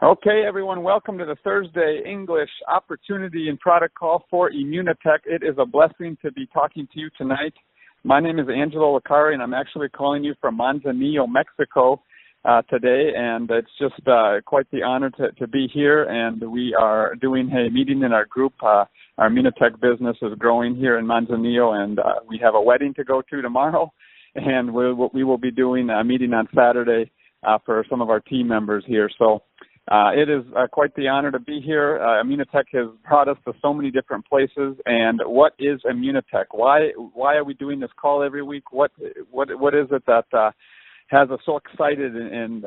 Okay, everyone, welcome to the Thursday English Opportunity and Product Call for Immunotech. It is a blessing to be talking to you tonight. My name is Angelo Licari, and I'm actually calling you from Manzanillo, Mexico today, and it's just quite the honor to be here, and we are doing a meeting in our group. Our Immunotech business is growing here in Manzanillo, and we have a wedding to go to tomorrow, and we will be doing a meeting on Saturday for some of our team members here. So it is quite the honor to be here. Immunotech has brought us to so many different places. And what is Immunotech? Why are we doing this call every week? What is it that has us so excited and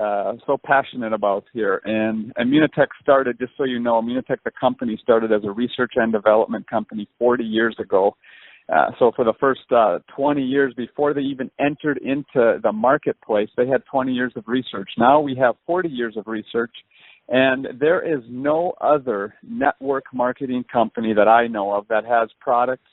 so passionate about here? And Immunotech started, just so you know, Immunotech, the company, started as a research and development company 40 years ago. So for the first 20 years before they even entered into the marketplace, they had 20 years of research. Now we have 40 years of research, and there is no other network marketing company that I know of that has products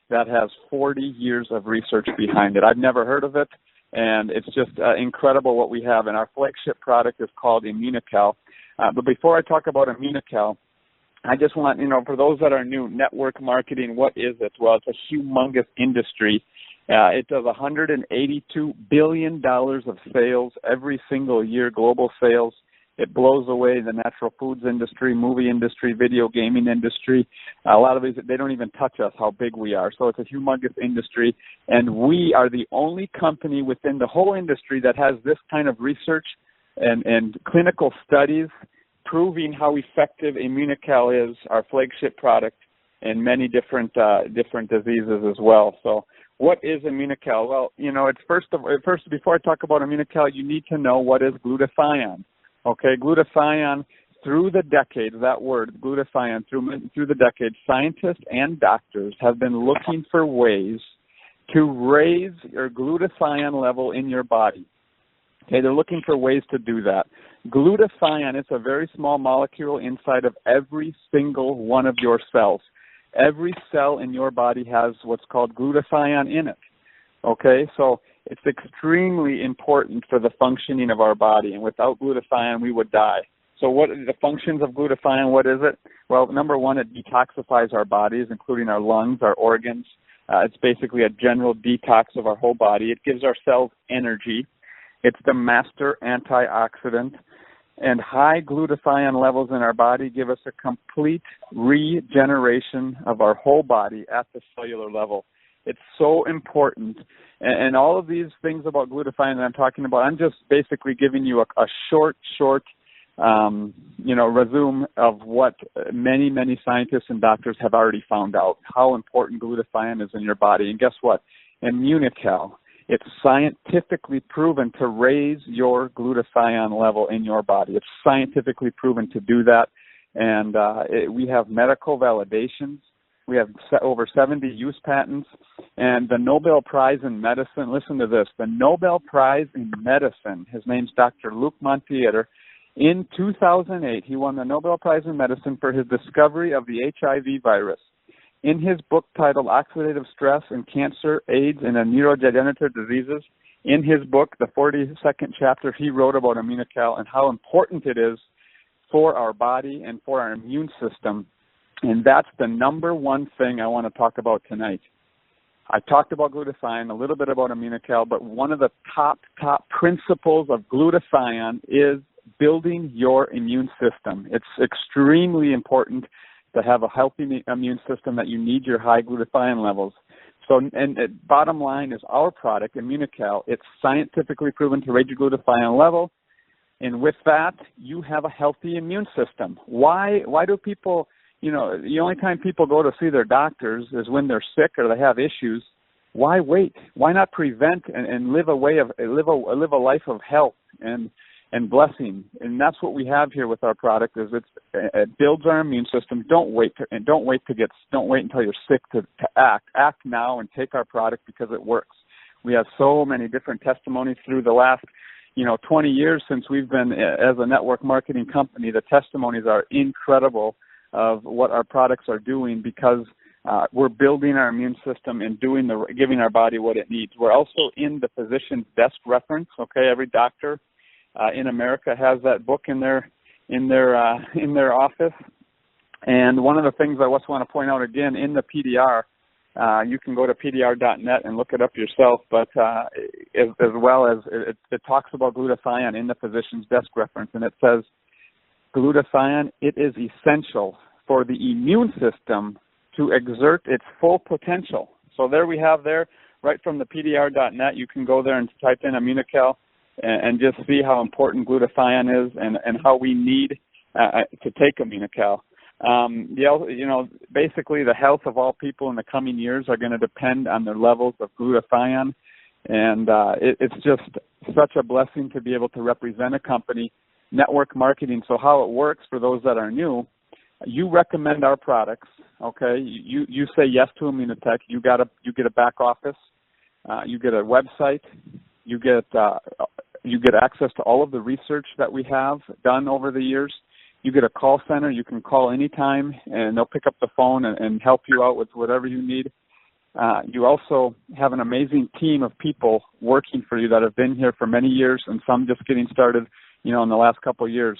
that has 40 years of research behind it. I've never heard of it, and it's just incredible what we have. And our flagship product is called Immunocal. But before I talk about Immunocal, I just want, for those that are new, network marketing, what is it? Well, it's a humongous industry. It does $182 billion of sales every single year, global sales. It blows away the natural foods industry, movie industry, video gaming industry. A lot of these, they don't even touch us how big we are. So it's a humongous industry, and we are the only company within the whole industry that has this kind of research and clinical studies proving how effective Immunocal is, our flagship product, in many different diseases as well. So what is Immunocal? Well, it's first before I talk about Immunocal, you need to know what is glutathione. Okay, glutathione, through the decades, that word, glutathione, through the decades, scientists and doctors have been looking for ways to raise your glutathione level in your body. Okay, they're looking for ways to do that. Glutathione is a very small molecule inside of every single one of your cells. Every cell in your body has what's called glutathione in it. Okay, so it's extremely important for the functioning of our body, and without glutathione, we would die. So what are the functions of glutathione? What is it? Well, number one, it detoxifies our bodies, including our lungs, our organs. It's basically a general detox of our whole body. It gives our cells energy. It's the master antioxidant. And high glutathione levels in our body give us a complete regeneration of our whole body at the cellular level. It's so important. And all of these things about glutathione that I'm talking about, I'm just basically giving you a short resume of what many scientists and doctors have already found out, how important glutathione is in your body. And guess what? Immunocal, it's scientifically proven to raise your glutathione level in your body. It's scientifically proven to do that. And we have medical validations. We have over 70 use patents. And the Nobel Prize in Medicine, listen to this, the Nobel Prize in Medicine, his name's Dr. Luc Montagnier. In 2008, he won the Nobel Prize in Medicine for his discovery of the HIV virus. In his book titled Oxidative Stress and Cancer, AIDS, and Neurodegenerative Diseases, in his book, the 42nd chapter, he wrote about Immunocal and how important it is for our body and for our immune system. And that's the number one thing I want to talk about tonight. I talked about glutathione, a little bit about Immunocal, but one of the top principles of glutathione is building your immune system. It's extremely important to have a healthy immune system that you need your high glutathione levels. So, and bottom line is our product, Immunocal, it's scientifically proven to raise your glutathione level, and with that, you have a healthy immune system. Why do people, the only time people go to see their doctors is when they're sick or they have issues. Why wait? Why not prevent and live a life of health and blessing? And that's what we have here with our product. It builds our immune system. Don't wait until you're sick to act. Act now and take our product because it works. We have so many different testimonies through the last 20 years since we've been as a network marketing company. The testimonies are incredible of what our products are doing because we're building our immune system and giving our body what it needs. We're also in the physician's best reference. Okay, every doctor in America has that book in their in their office. And one of the things I also want to point out again in the PDR, you can go to pdr.net and look it up yourself, but as well as it talks about glutathione in the physician's desk reference, and it says glutathione, it is essential for the immune system to exert its full potential. So there we have there, right from the pdr.net, you can go there and type in Immunocal and just see how important glutathione is and how we need to take Immunocal. Basically the health of all people in the coming years are going to depend on their levels of glutathione, and it's just such a blessing to be able to represent a company, network marketing. So how it works for those that are new, you recommend our products, okay? You say yes to Immunotech. You get a back office, you get a website, you get access to all of the research that we have done over the years. You get a call center. You can call anytime, and they'll pick up the phone and help you out with whatever you need. You also have an amazing team of people working for you that have been here for many years, and some just getting started, in the last couple of years.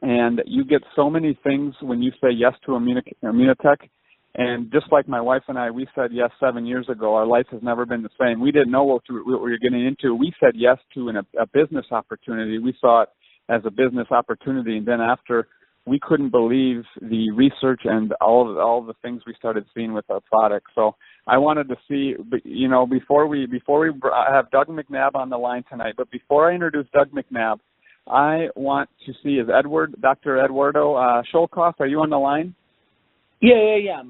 And you get so many things when you say yes to Immunotech. And just like my wife and I, we said yes 7 years ago. Our life has never been the same. We didn't know what we were getting into. We said yes to a business opportunity. We saw it as a business opportunity, and then after, we couldn't believe the research and all the things we started seeing with our product. So I wanted to see, before we have Doug McNabb on the line tonight, but before I introduce Doug McNabb, I want to see is Dr. Eduardo Scholkoff. Are you on the line? Yeah.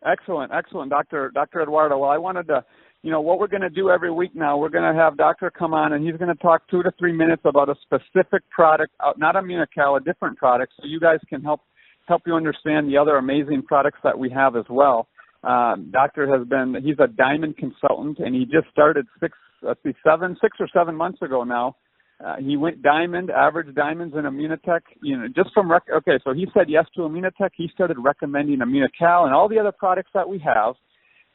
Excellent, Dr. Eduardo. Well, I wanted to. What we're going to do every week now, we're going to have Doctor come on, and he's going to talk 2 to 3 minutes about a specific product, not Immunocal, a different product, so you guys can help you understand the other amazing products that we have as well. Doctor he's a diamond consultant, and he just started 6 or 7 months ago now. He went diamond, average diamonds in Immunotech, just from, so he said yes to Immunotech. He started recommending Immunocal and all the other products that we have.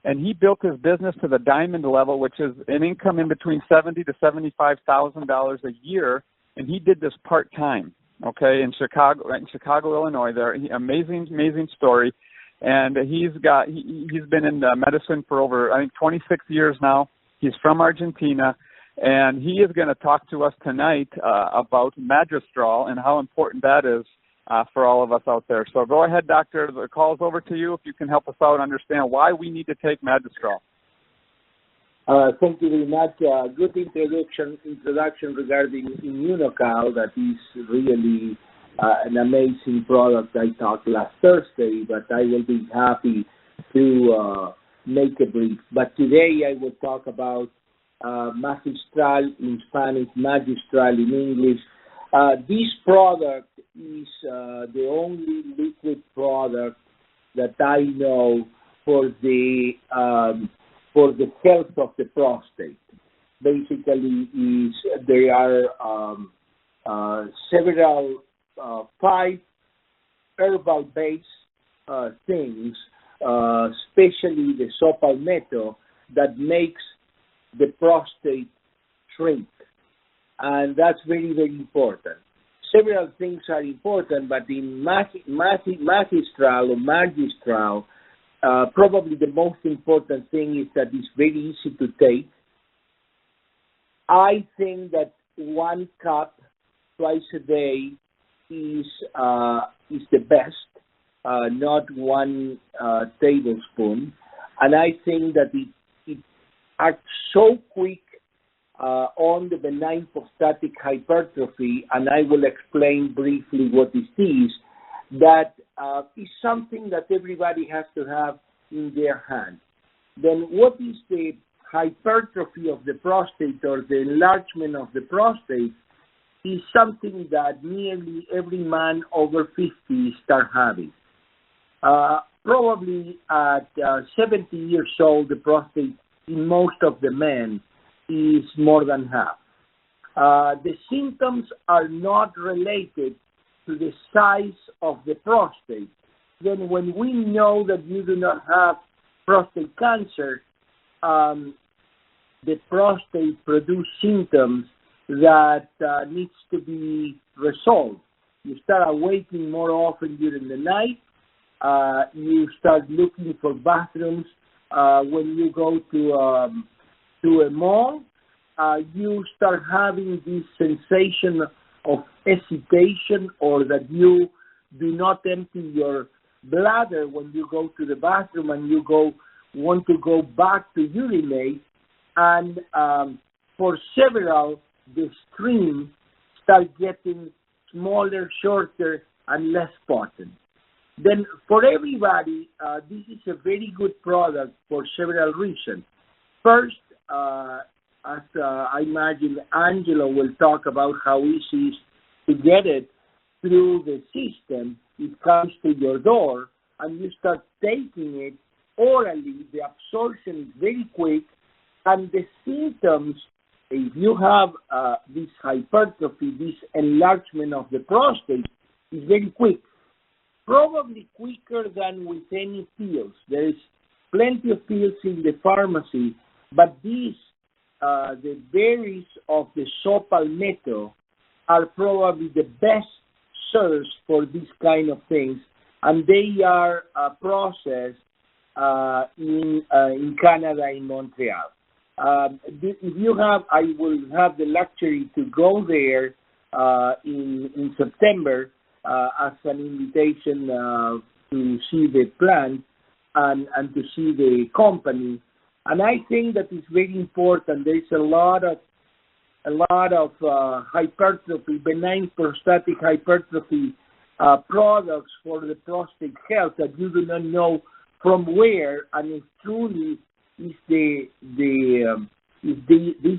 And he built his business to the diamond level, which is an income in between $70,000 to $75,000 a year. And he did this part-time, in Chicago, Illinois. Amazing story. And he's been in medicine for over, 26 years now. He's from Argentina. And he is going to talk to us tonight about Magistral and how important that is for all of us out there. So go ahead, Doctor. The call is over to you if you can help us out understand why we need to take Magistral. Thank you very much. Good introduction regarding Immunocal. That is really an amazing product. I talked last Thursday, but I will be happy to make a brief. But today I will talk about Magistral in Spanish, Magistral in English. This product is the only liquid product that I know for the health of the prostate. Basically, there are several 5 herbal-based things, especially the saw palmetto, that makes the prostate shrink. And that's very, very important. Several things are important, but in Magistral, probably the most important thing is that it's very easy to take. I think that 1 cup twice a day is the best, not 1 tablespoon. And I think that it acts so quick on the benign prostatic hypertrophy, and I will explain briefly what this is, that is something that everybody has to have in their hand. Then what is the hypertrophy of the prostate, or the enlargement of the prostate, is something that nearly every man over 50 start having. Probably at 70 years old, the prostate in most of the men is more than half. The symptoms are not related to the size of the prostate. Then when we know that you do not have prostate cancer, the prostate produces symptoms that needs to be resolved. You start awaking more often during the night. You start looking for bathrooms when you go to a mall. You start having this sensation of hesitation, or that you do not empty your bladder when you go to the bathroom and you want to go back to urinate. And for several, the stream start getting smaller, shorter, and less potent. Then for everybody, this is a very good product for several reasons. First, as I imagine Angelo will talk about how easy it is to get it through the system. It comes to your door, and you start taking it orally. The absorption is very quick, and the symptoms, if you have this hypertrophy, this enlargement of the prostate, is very quick. Probably quicker than with any pills. There is plenty of pills in the pharmacy, but these, the berries of the saw palmetto, are probably the best source for these kind of things, and they are processed in Canada, in Montreal. If you have, I will have the luxury to go there in September as an invitation to see the plant and to see the company. And I think that it's very important. There's a lot of hypertrophy, benign prostatic hypertrophy products for the prostate health that you do not know from where, and it truly is these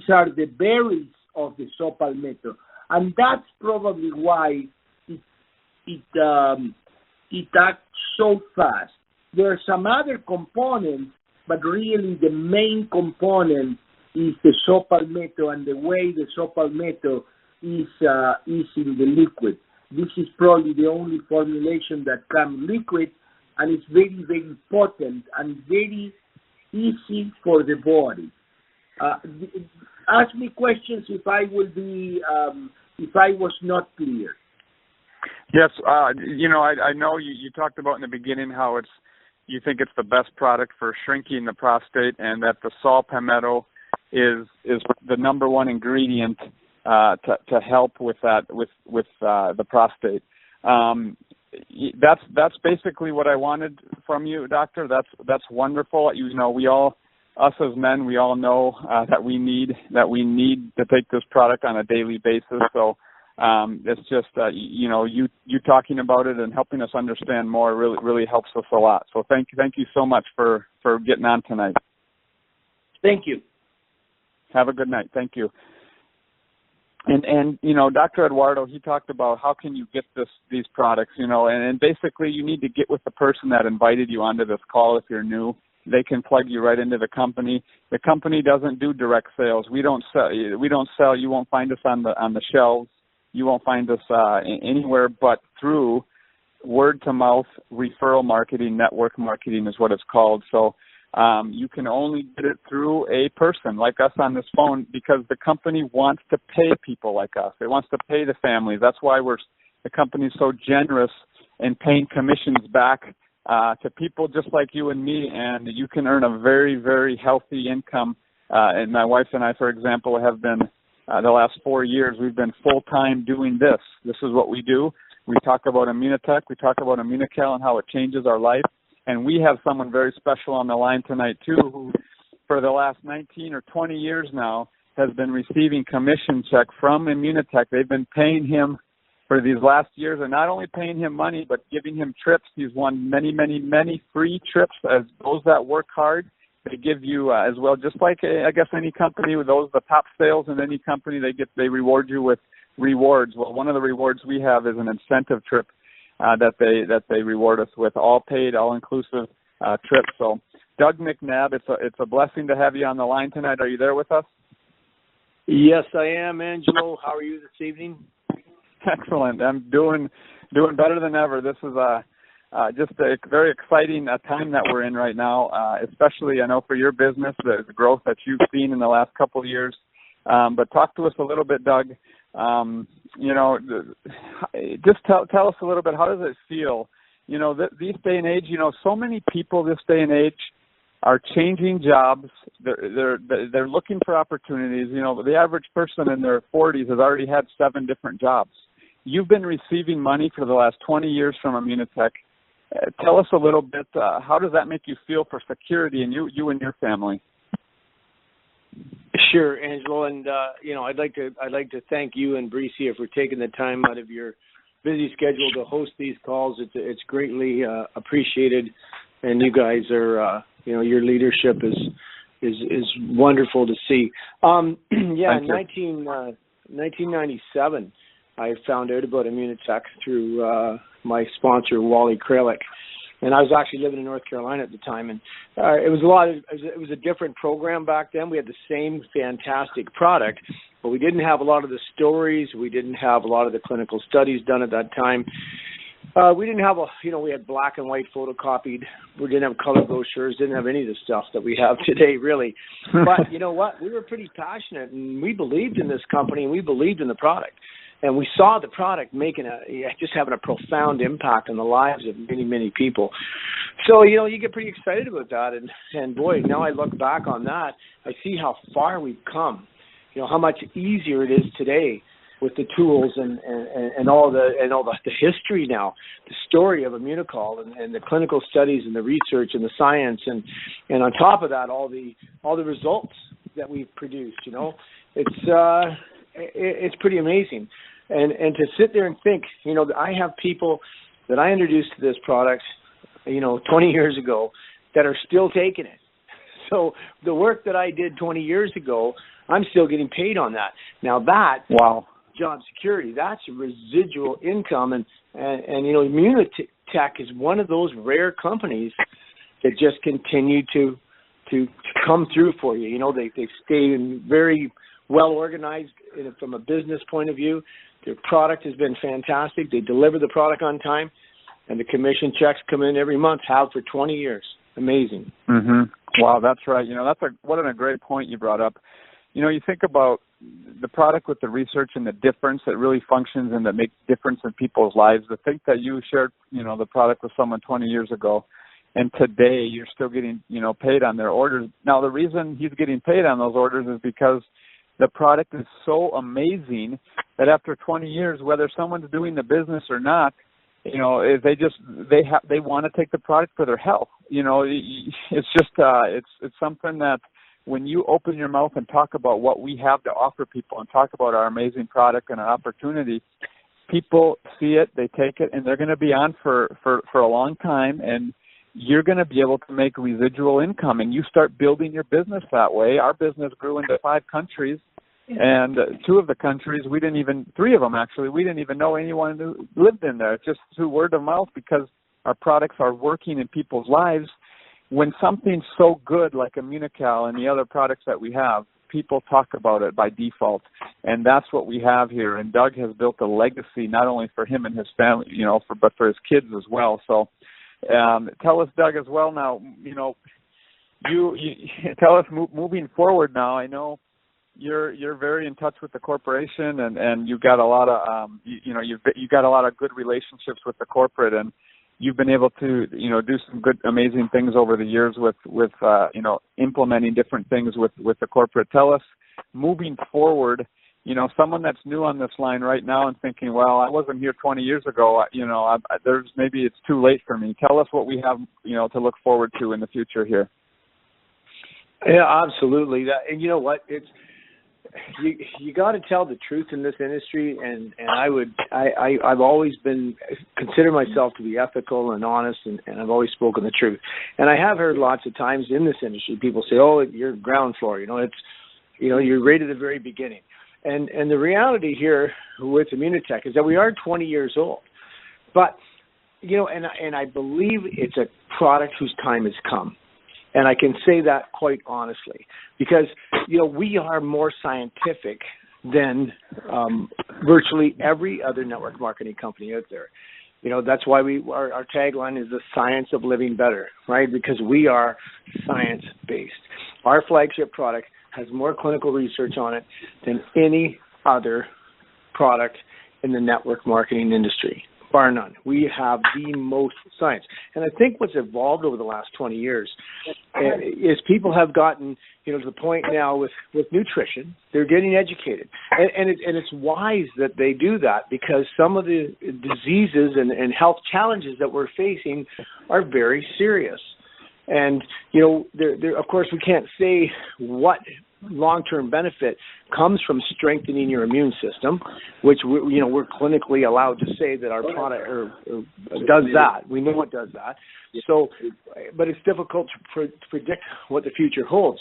are the berries of the saw palmetto, and that's probably why it acts so fast. There are some other components, but really the main component is the saw palmetto, and the way the saw palmetto is in the liquid. This is probably the only formulation that comes liquid, and it's very, very potent and very easy for the body. Ask me questions if I was not clear. Yes, I know you talked about in the beginning how you think it's the best product for shrinking the prostate, and that the saw palmetto is the number one ingredient to help with that with the prostate. That's basically what I wanted from you, doctor. That's wonderful. Us as men, we all know that we need to take this product on a daily basis. So it's just you talking about it and helping us understand more really helps us a lot. So thank you so much for getting on tonight. Thank you. Have a good night. Thank you. And Dr. Eduardo, he talked about how can you get these products, and basically you need to get with the person that invited you onto this call. If you're new, they can plug you right into the company. The company doesn't do direct sales. We don't sell. You won't find us on the shelves. You won't find us anywhere but through word to mouth referral marketing, network marketing is what it's called. So you can only get it through a person like us on this phone, because the company wants to pay people like us. It wants to pay the families. That's why the company's so generous in paying commissions back to people just like you and me, and you can earn a very, very healthy income. And my wife and I, for example, have been the last 4 years, we've been full-time doing this. This is what we do. We talk about Immunotech. We talk about Immunocal and how it changes our life. And we have someone very special on the line tonight, too, who for the last 19 or 20 years now has been receiving commission check from Immunotech. They've been paying him for these last years, and not only paying him money, but giving him trips. He's won many, many, many free trips. As those that work hard, they give you as well, just like I guess any company with the top sales in any company, they reward you with rewards. Well, one of the rewards we have is an incentive trip that they reward us with, all paid, all inclusive trips. So, Doug McNabb, it's a blessing to have you on the line tonight. Are you there with us? Yes, I am, Angelo. How are you this evening? Excellent. I'm doing better than ever. This is just a very exciting time that we're in right now, especially I know for your business, the growth that you've seen in the last couple of years. But talk to us a little bit, Doug, Just tell us a little bit, how does it feel? These day and age, so many people this day and age are changing jobs. They're looking for opportunities. The average person in their 40s has already had 7 different jobs. You've been receiving money for the last 20 years from Immunotech. Tell us a little bit, how does that make you feel for security and you and your family? Sure, Angelo, and I'd like to thank you and Bricia for taking the time out of your busy schedule to host these calls. It's greatly appreciated, and you guys are your leadership is wonderful to see. In 1997, I found out about Immunotech through my sponsor Wally Kralik. And I was actually living in North Carolina at the time, and it was a different program back then. We had the same fantastic product, but we didn't have a lot of the stories. We didn't have a lot of the clinical studies done at that time. We didn't have we had black and white photocopied. We didn't have color brochures. Didn't have any of the stuff that we have today, really. But you know what? We were pretty passionate, and we believed in this company, and we believed in the product. And we saw the product just having a profound impact on the lives of many, many people. So, you get pretty excited about that. And boy, now I look back on that, I see how far we've come. How much easier it is today with the tools and all the history now, the story of Immunocal and the clinical studies and the research and the science and on top of that, all the results that we've produced. It's pretty amazing. And to sit there and think, I have people that I introduced to this product, 20 years ago that are still taking it. So the work that I did 20 years ago, I'm still getting paid on that. Now that, wow, job security, that's residual income. And Immunotech is one of those rare companies that just continue to come through for you. They stay very well organized from a business point of view. Their product has been fantastic. They deliver the product on time, and the commission checks come in every month, have for 20 years. Amazing. Mm-hmm. Wow, that's right. What a great point you brought up. You think about the product with the research and the difference that really functions and that makes difference in people's lives. To think that you shared, the product with someone 20 years ago, and today you're still getting, paid on their orders. Now, the reason he's getting paid on those orders is because the product is so amazing that after 20 years, whether someone's doing the business or not, they want to take the product for their health. It's just it's something that when you open your mouth and talk about what we have to offer people and talk about our amazing product and our opportunity, people see it, they take it, and they're going to be on for a long time, and you're going to be able to make residual income, and you start building your business that way. Our business grew into 5 countries, and 2 of the countries, 3 of them actually, we didn't even know anyone who lived in there. It's just through word of mouth because our products are working in people's lives. When something's so good like Immunocal and the other products that we have, people talk about it by default, and that's what we have here. And Doug has built a legacy not only for him and his family, but for his kids as well. So tell us, Doug, as well now, you tell us moving forward now. I know you're very in touch with the corporation, and you've got a lot of you've got a lot of good relationships with the corporate, and you've been able to do some good, amazing things over the years with implementing different things with the corporate. Tell us, moving forward, someone that's new on this line right now and thinking, well, I wasn't here 20 years ago, there's maybe it's too late for me. Tell us what we have, to look forward to in the future here. Yeah, absolutely. And you know what? It's you got to tell the truth in this industry, and I've always consider myself to be ethical and honest, and I've always spoken the truth. And I have heard lots of times in this industry people say, "Oh, you're ground floor," you're right at the very beginning. And the reality here with Immunotech is that we are 20 years old, but and I believe it's a product whose time has come. And I can say that quite honestly because, we are more scientific than virtually every other network marketing company out there. That's why our tagline is the science of living better, right? Because we are science-based. Our flagship product has more clinical research on it than any other product in the network marketing industry, bar none. We have the most science. And I think what's evolved over the last 20 years is people have gotten, to the point now with nutrition, they're getting educated. And it's wise that they do that, because some of the diseases and health challenges that we're facing are very serious. And, there, of course, we can't say what long-term benefit comes from strengthening your immune system, which we're clinically allowed to say that our product does that. We know it does that. So, but it's difficult to predict what the future holds.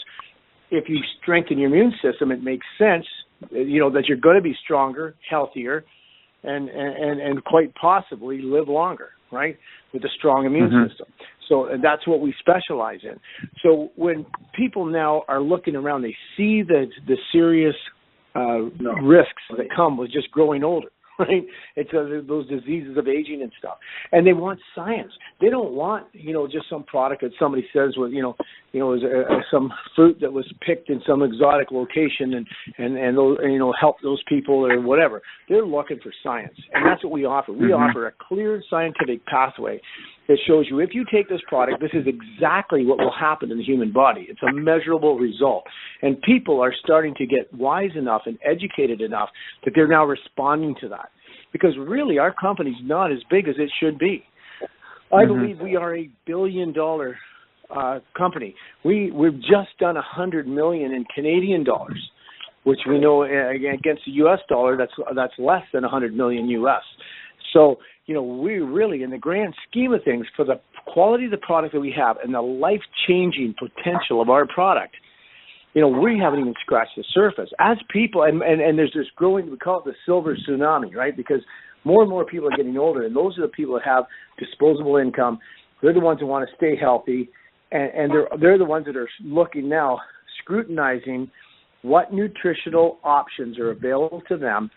If you strengthen your immune system, it makes sense, that you're going to be stronger, healthier, and quite possibly live longer, right, with a strong immune system. So that's what we specialize in. So when people now are looking around, they see the serious risks that come with just growing older, right? It's those diseases of aging and stuff. And they want science. They don't want, just some product that somebody says was, some fruit that was picked in some exotic location and those, help those people or whatever. They're looking for science. And that's what we offer. We offer a clear scientific pathway that shows you, if you take this product, this is exactly what will happen in the human body. It's a measurable result. And people are starting to get wise enough and educated enough that they're now responding to that. Because really, our company's not as big as it should be. I believe we are $1 billion company. We've just done $100 million in Canadian dollars, which we know against the U.S. dollar, that's less than $100 million U.S. So, we really, in the grand scheme of things, for the quality of the product that we have and the life-changing potential of our product, we haven't even scratched the surface. As people, and there's this growing, we call it the silver tsunami, right? Because more and more people are getting older, and those are the people that have disposable income. They're the ones who want to stay healthy, and they're the ones that are looking now, scrutinizing what nutritional options are available to them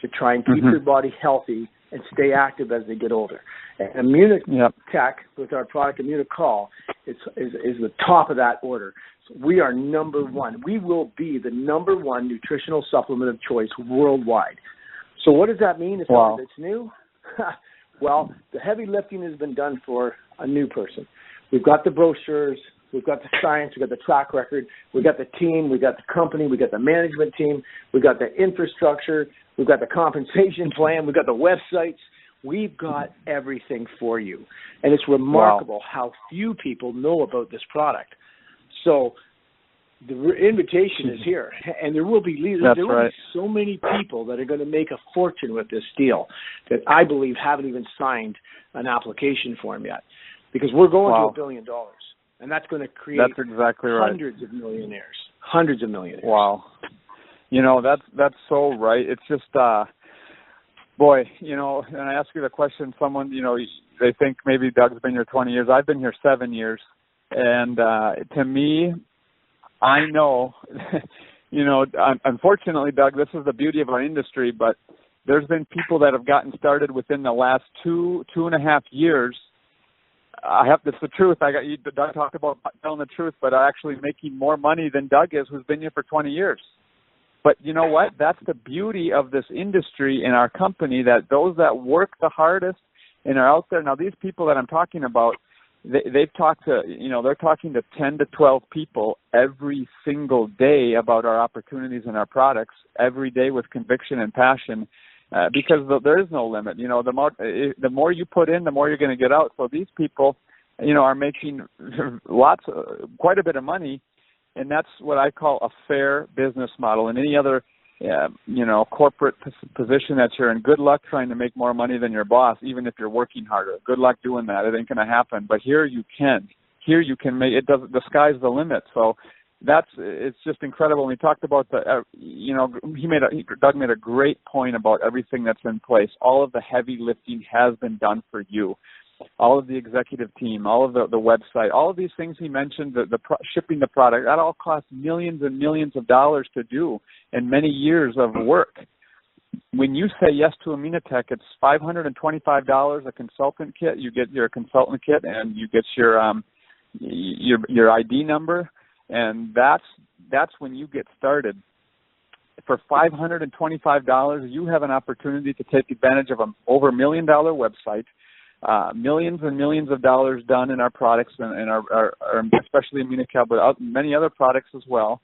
to try and keep their body healthy and stay active as they get older. And Immunotech, with our product Immunocal, is the top of that order. So we are number one. We will be the number one nutritional supplement of choice worldwide. So what does that mean? If something that's new? Well, the heavy lifting has been done for a new person. We've got the brochures, we've got the science, we've got the track record, we've got the team, we've got the company, we've got the management team, we've got the infrastructure, we've got the compensation plan, we've got the websites. We've got everything for you. And it's remarkable how few people know about this product. So the invitation is here. And there will be so many people that are going to make a fortune with this deal that I believe haven't even signed an application form yet. Because we're going to $1 billion. And that's going to create hundreds of millionaires. Hundreds of millionaires. Wow. That's so right. It's just, boy, and I ask you the question, someone, they think maybe Doug's been here 20 years. I've been here 7 years. And to me, I know, unfortunately, Doug, this is the beauty of our industry, but there's been people that have gotten started within the last 2.5 years. It's the truth. Doug talked about telling the truth, but actually making more money than Doug is, who's been here for 20 years. But you know what? That's the beauty of this industry and our company, that those that work the hardest and are out there. Now, these people that I'm talking about, they've talked to, they're talking to 10 to 12 people every single day about our opportunities and our products, every day with conviction and passion, because there is no limit. The more you put in, the more you're going to get out. So these people, are making quite a bit of money. And that's what I call a fair business model. And any other, corporate position that you're in, good luck trying to make more money than your boss, even if you're working harder. Good luck doing that. It ain't going to happen. But here you can. Here you can make it. The sky's the limit. So it's just incredible. And we talked about Doug made a great point about everything that's in place. All of the heavy lifting has been done for you. All of the executive team, all of the website, all of these things he mentioned, shipping the product, that all costs millions and millions of dollars to do and many years of work. When you say yes to Immunotech, it's $525 a consultant kit. You get your consultant kit and you get your ID number, and that's when you get started. for $525, you have an opportunity to take advantage of an over $1 million website, millions and millions of dollars done in our products and our especially Immunocal, but many other products as well.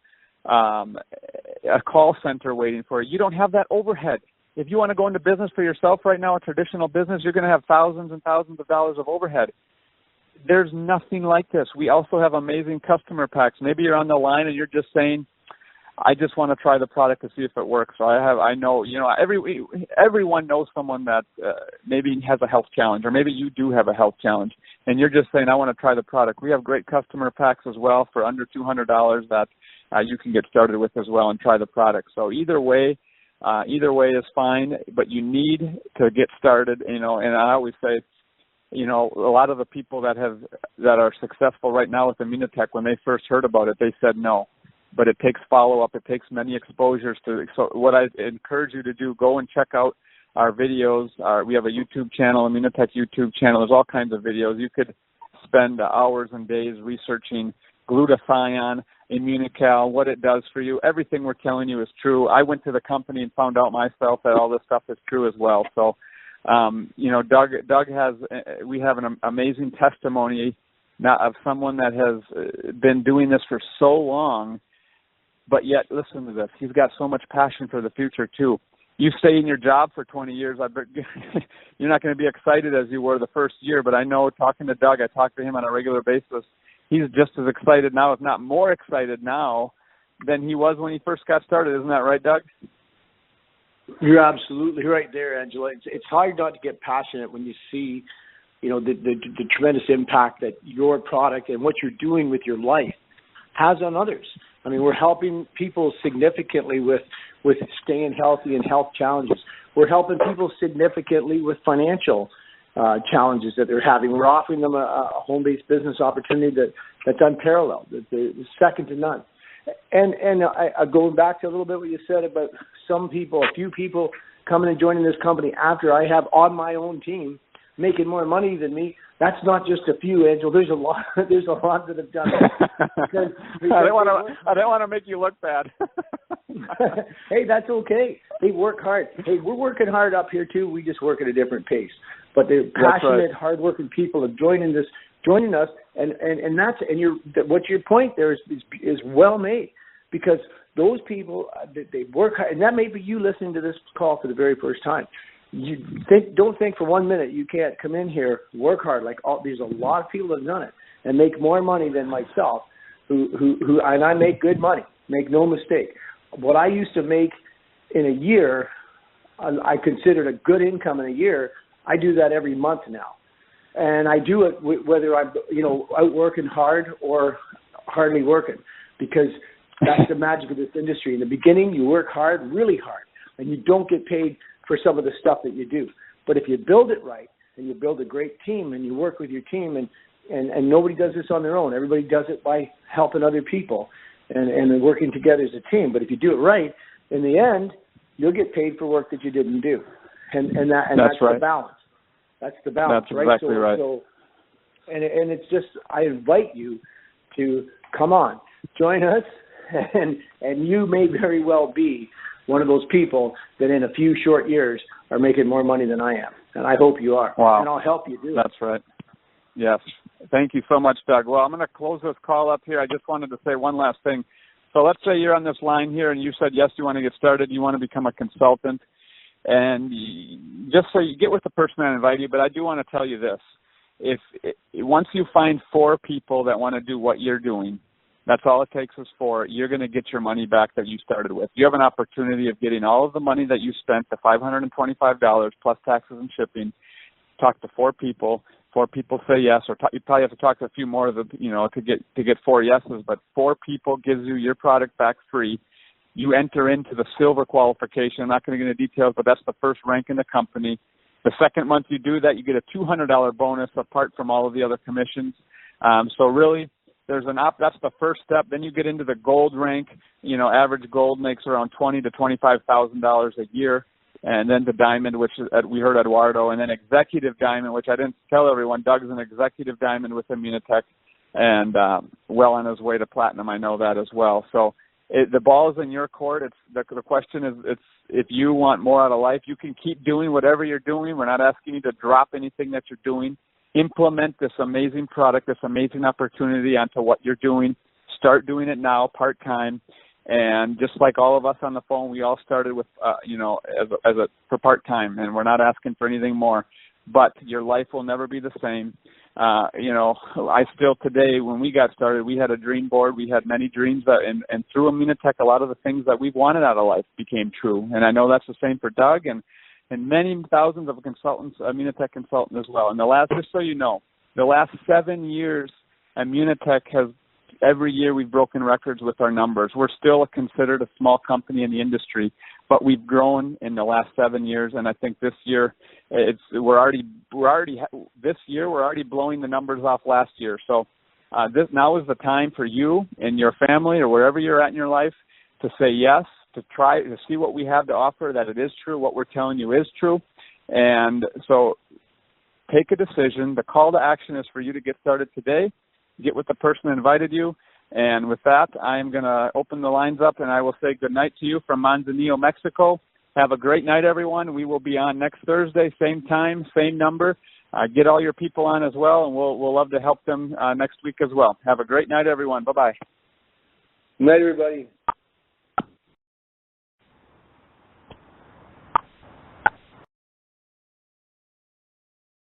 A call center waiting for you. You don't have that overhead. If you want to go into business for yourself right now, a traditional business, you're going to have thousands and thousands of dollars of overhead. There's nothing like this. We also have amazing customer packs. Maybe you're on the line and you're just saying, I just want to try the product to see if it works. So I know, everyone knows someone that maybe has a health challenge, or maybe you do have a health challenge, and you're just saying, I want to try the product. We have great customer packs as well for under $200 that you can get started with as well and try the product. So either way is fine, but you need to get started, and I always say, a lot of the people that are successful right now with Immunotech, when they first heard about it, they said no. But it takes follow-up. It takes many exposures so what I encourage you to do, go and check out our videos. We have a YouTube channel, Immunotech YouTube channel. There's all kinds of videos. You could spend hours and days researching glutathione, Immunocal, what it does for you. Everything we're telling you is true. I went to the company and found out myself that all this stuff is true as well. So, Doug we have an amazing testimony now of someone that has been doing this for so long, but yet, listen to this, he's got so much passion for the future too. You stay in your job for 20 years, I bet you're not going to be excited as you were the first year, but I know talking to Doug, I talk to him on a regular basis, he's just as excited now, if not more excited now, than he was when he first got started. Isn't that right, Doug? You're absolutely right there, Angela. It's hard not to get passionate when you see, the tremendous impact that your product and what you're doing with your life has on others. I mean, we're helping people significantly with staying healthy and health challenges. We're helping people significantly with financial challenges that they're having. We're offering them a home-based business opportunity that's unparalleled, that's second to none. And going back to a little bit what you said about a few people coming and joining this company after I have on my own team making more money than me. That's not just a few, Angel. There's a lot that have done it. Because I don't want to make you look bad. Hey, that's okay. They work hard. Hey, we're working hard up here too. We just work at a different pace. But the passionate, hardworking people are joining us, and what your point there is well made, because those people they work hard, and that may be you listening to this call for the very first time. Don't think for 1 minute you can't come in here, work hard. There's a lot of people that have done it and make more money than myself, who and I make good money. Make no mistake. What I used to make in a year, I considered a good income in a year. I do that every month now, and I do it whether I'm out working hard or hardly working, because that's the magic of this industry. In the beginning, you work hard, really hard, and you don't get paid for some of the stuff that you do. But if you build it right and you build a great team and you work with your team, and nobody does this on their own. Everybody does it by helping other people and working together as a team. But if you do it right, in the end, you'll get paid for work that you didn't do. And that's right. The balance. That's the balance, that's right? Exactly right. So, and it's just, I invite you to come on, join us, and you may very well be one of those people that in a few short years are making more money than I am. And I hope you are. Wow. And I'll help you do it. That's right. Yes. Thank you so much, Doug. Well, I'm going to close this call up here. I just wanted to say one last thing. So let's say you're on this line here and you said, yes, you want to get started. You want to become a consultant. And just so you get with the person that invited you, but I do want to tell you this. Once you find 4 people that want to do what you're doing, that's all it takes is 4. You're going to get your money back that you started with. You have an opportunity of getting all of the money that you spent, the $525 plus taxes and shipping. Talk to 4 people. 4 people say yes, or you probably have to talk to a few more to get 4 yeses. But 4 people gives you your product back free. You enter into the silver qualification. I'm not going to get into details, but that's the first rank in the company. The second month you do that, you get a $200 bonus apart from all of the other commissions. So really, that's the first step. Then you get into the gold rank. Average gold makes around $20,000 to $25,000 a year, and then the diamond, which we heard Eduardo, and then executive diamond, which I didn't tell everyone. Doug's an executive diamond with Immunotech, and well on his way to platinum. I know that as well. So the ball is in your court. The question is, if you want more out of life, you can keep doing whatever you're doing. We're not asking you to drop anything that you're doing. Implement this amazing product, this amazing opportunity onto what you're doing. Start doing it now, part-time. And just like all of us on the phone, we all started with, for part-time, and we're not asking for anything more. But your life will never be the same. I still today, when we got started, we had a dream board. We had many dreams and through Immunotech, a lot of the things that we've wanted out of life became true. And I know that's the same for Doug and many thousands of consultants, Immunotech consultants as well. And just so you know, the last 7 years, Immunotech has, every year we've broken records with our numbers. We're still considered a small company in the industry, but we've grown in the last 7 years, and I think this year we're already blowing the numbers off last year. So now is the time for you and your family or wherever you're at in your life to say yes, to try to see what we have to offer, that it is true, what we're telling you is true. And so take a decision. The call to action is for you to get started today. Get with the person that invited you. And with that, I am going to open the lines up, and I will say good night to you from Manzanillo, Mexico. Have a great night, everyone. We will be on next Thursday, same time, same number. Get all your people on as well, and we'll love to help them next week as well. Have a great night, everyone. Bye-bye. Good night, everybody.